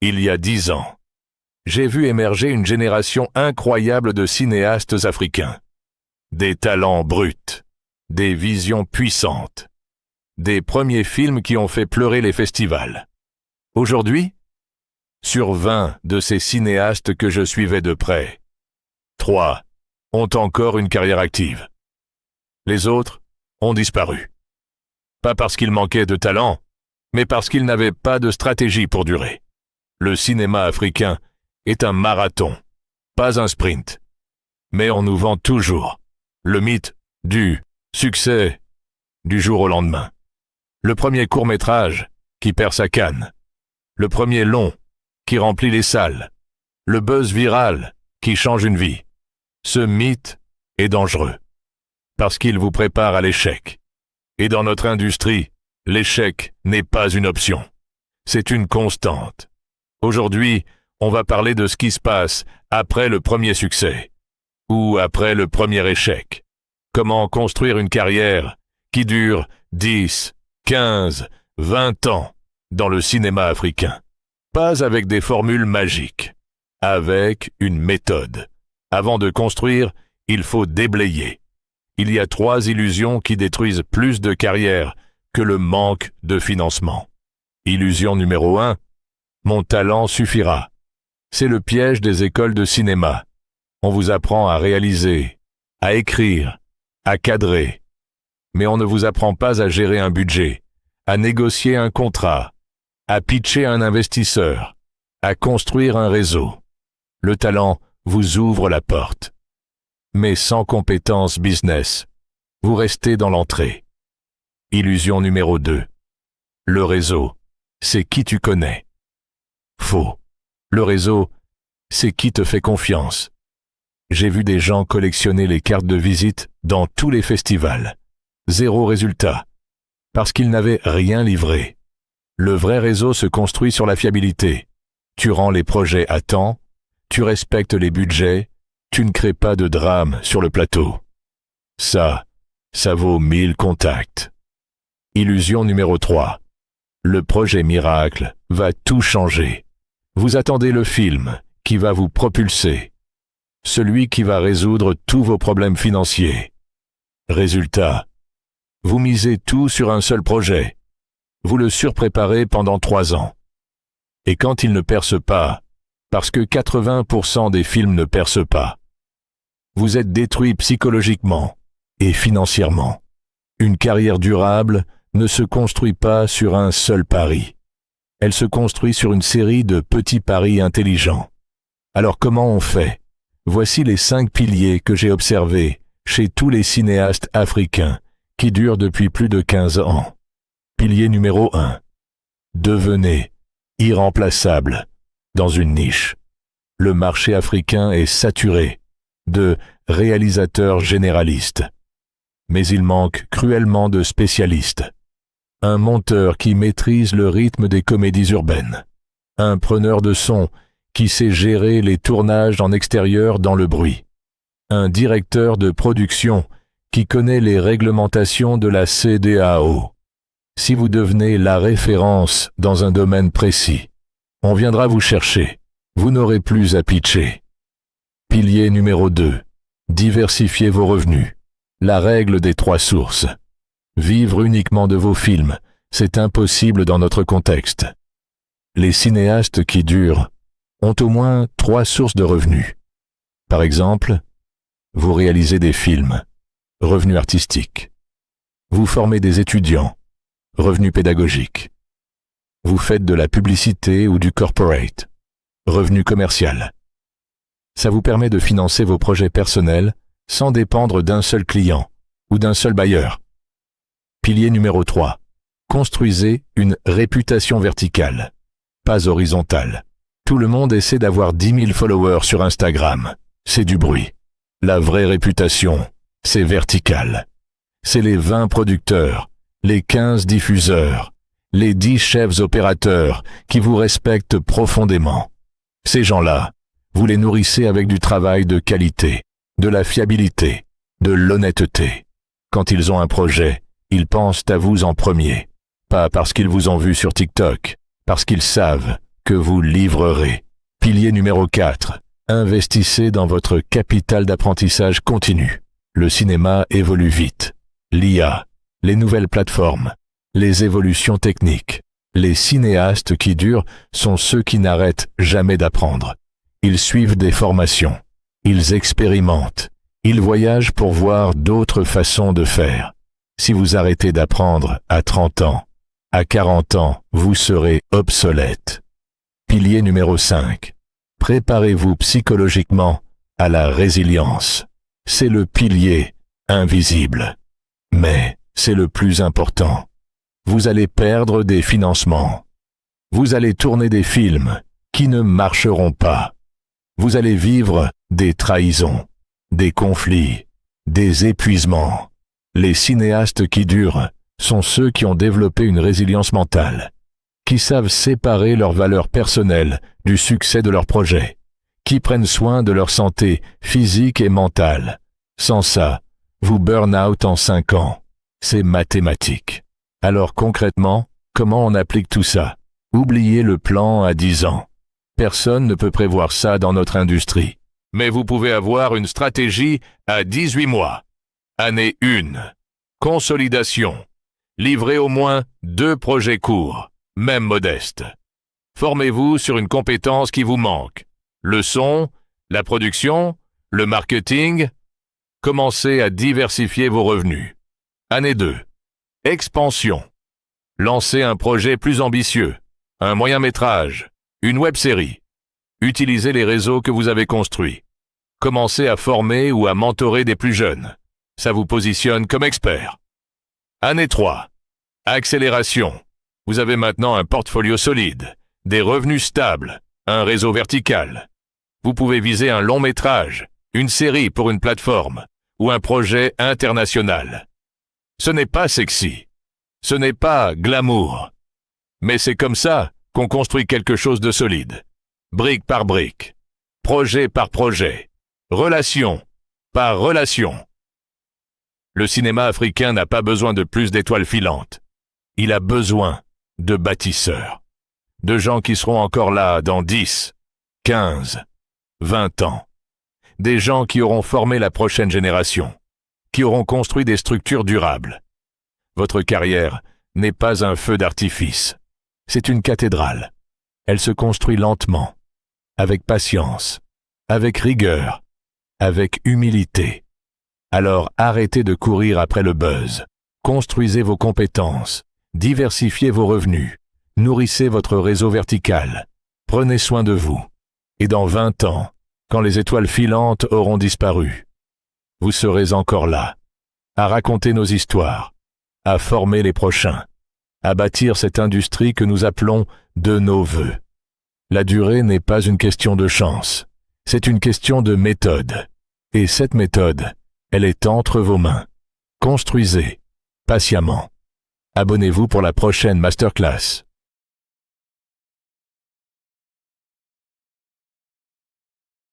Il y a 10 ans, j'ai vu émerger une génération incroyable de cinéastes africains. Des talents bruts, des visions puissantes, des premiers films qui ont fait pleurer les festivals. Aujourd'hui, sur 20 de ces cinéastes que je suivais de près, 3 ont encore une carrière active. Les autres ont disparu. Pas parce qu'ils manquaient de talent, mais parce qu'ils n'avaient pas de stratégie pour durer. Le cinéma africain est un marathon, pas un sprint. Mais on nous vend toujours le mythe du succès du jour au lendemain. Le premier court-métrage qui perd sa canne. Le premier long qui remplit les salles. Le buzz viral qui change une vie. Ce mythe est dangereux parce qu'il vous prépare à l'échec. Et dans notre industrie, l'échec n'est pas une option. C'est une constante. Aujourd'hui, on va parler de ce qui se passe après le premier succès ou après le premier échec. Comment construire une carrière qui dure 10, 15, 20 ans dans le cinéma africain. Pas avec des formules magiques, avec une méthode. Avant de construire, il faut déblayer. Il y a 3 illusions qui détruisent plus de carrières que le manque de financement. Illusion numéro 1, mon talent suffira. C'est le piège des écoles de cinéma. On vous apprend à réaliser, à écrire, à cadrer. Mais on ne vous apprend pas à gérer un budget, à négocier un contrat, à pitcher un investisseur, à construire un réseau. Le talent vous ouvre la porte. Mais sans compétences business, vous restez dans l'entrée. Illusion numéro 2. Le réseau, c'est qui tu connais. Faux. Le réseau, c'est qui te fait confiance. J'ai vu des gens collectionner les cartes de visite dans tous les festivals. 0 résultat, parce qu'ils n'avaient rien livré. Le vrai réseau se construit sur la fiabilité. Tu rends les projets à temps, tu respectes les budgets, tu ne crées pas de drame sur le plateau. Ça vaut 1000 contacts. Illusion numéro 3. Le projet miracle va tout changer. Vous attendez le film qui va vous propulser. Celui qui va résoudre tous vos problèmes financiers. Résultat, vous misez tout sur un seul projet. Vous le surpréparez pendant 3 ans. Et quand il ne perce pas, parce que 80% des films ne percent pas, vous êtes détruit psychologiquement et financièrement. Une carrière durable ne se construit pas sur un seul pari. Elle se construit sur une série de petits paris intelligents. Alors comment on fait? Voici les 5 piliers que j'ai observés chez tous les cinéastes africains qui durent depuis plus de 15 ans. Pilier numéro 1. Devenez irremplaçable dans une niche. Le marché africain est saturé de réalisateurs généralistes. Mais il manque cruellement de spécialistes. Un monteur qui maîtrise le rythme des comédies urbaines. Un preneur de son qui sait gérer les tournages en extérieur dans le bruit. Un directeur de production qui connaît les réglementations de la CEDEAO. Si vous devenez la référence dans un domaine précis, on viendra vous chercher. Vous n'aurez plus à pitcher. Pilier numéro 2. Diversifiez vos revenus. La règle des 3 sources. Vivre uniquement de vos films, c'est impossible dans notre contexte. Les cinéastes qui durent ont au moins 3 sources de revenus. Par exemple, vous réalisez des films, revenus artistiques. Vous formez des étudiants, revenus pédagogiques. Vous faites de la publicité ou du corporate, revenu commercial. Ça vous permet de financer vos projets personnels sans dépendre d'un seul client ou d'un seul bailleur. Pilier numéro 3. Construisez une réputation verticale, pas horizontale. Tout le monde essaie d'avoir 10 000 followers sur Instagram. C'est du bruit. La vraie réputation, c'est vertical. C'est les 20 producteurs, les 15 diffuseurs, les 10 chefs opérateurs qui vous respectent profondément. Ces gens-là, vous les nourrissez avec du travail de qualité, de la fiabilité, de l'honnêteté. Quand ils ont un projet, ils pensent à vous en premier. Pas parce qu'ils vous ont vu sur TikTok, parce qu'ils savent que vous livrerez. Pilier numéro 4. Investissez dans votre capital d'apprentissage continu. Le cinéma évolue vite. L'IA, les nouvelles plateformes, les évolutions techniques. Les cinéastes qui durent sont ceux qui n'arrêtent jamais d'apprendre. Ils suivent des formations. Ils expérimentent. Ils voyagent pour voir d'autres façons de faire. Si vous arrêtez d'apprendre à 30 ans, à 40 ans, vous serez obsolète. Pilier numéro 5. Préparez-vous psychologiquement à la résilience. C'est le pilier invisible. Mais c'est le plus important. Vous allez perdre des financements. Vous allez tourner des films qui ne marcheront pas. Vous allez vivre des trahisons, des conflits, des épuisements. Les cinéastes qui durent sont ceux qui ont développé une résilience mentale, qui savent séparer leurs valeurs personnelles du succès de leur projet, qui prennent soin de leur santé physique et mentale. Sans ça, vous burn out en 5 ans. C'est mathématique. Alors concrètement, comment on applique tout ça? Oubliez le plan à 10 ans. Personne ne peut prévoir ça dans notre industrie. Mais vous pouvez avoir une stratégie à 18 mois. Année 1. Consolidation. Livrez au moins 2 projets courts, même modestes. Formez-vous sur une compétence qui vous manque. Le son, la production, le marketing. Commencez à diversifier vos revenus. Année 2. Expansion. Lancez un projet plus ambitieux, un moyen-métrage, une web-série. Utilisez les réseaux que vous avez construits. Commencez à former ou à mentorer des plus jeunes. Ça vous positionne comme expert. Année 3. Accélération. Vous avez maintenant un portfolio solide, des revenus stables, un réseau vertical. Vous pouvez viser un long métrage, une série pour une plateforme ou un projet international. Ce n'est pas sexy. Ce n'est pas glamour. Mais c'est comme ça qu'on construit quelque chose de solide. Brique par brique. Projet par projet. Relation par relation. Le cinéma africain n'a pas besoin de plus d'étoiles filantes. Il a besoin de bâtisseurs. De gens qui seront encore là dans 10, 15, 20 ans. Des gens qui auront formé la prochaine génération, qui auront construit des structures durables. Votre carrière n'est pas un feu d'artifice. C'est une cathédrale. Elle se construit lentement, avec patience, avec rigueur, avec humilité. Alors arrêtez de courir après le buzz. Construisez vos compétences, diversifiez vos revenus, nourrissez votre réseau vertical, prenez soin de vous. Et dans 20 ans, quand les étoiles filantes auront disparu, vous serez encore là, à raconter nos histoires, à former les prochains, à bâtir cette industrie que nous appelons de nos voeux. La durée n'est pas une question de chance, c'est une question de méthode. Et cette méthode, elle est entre vos mains. Construisez, patiemment. Abonnez-vous pour la prochaine masterclass.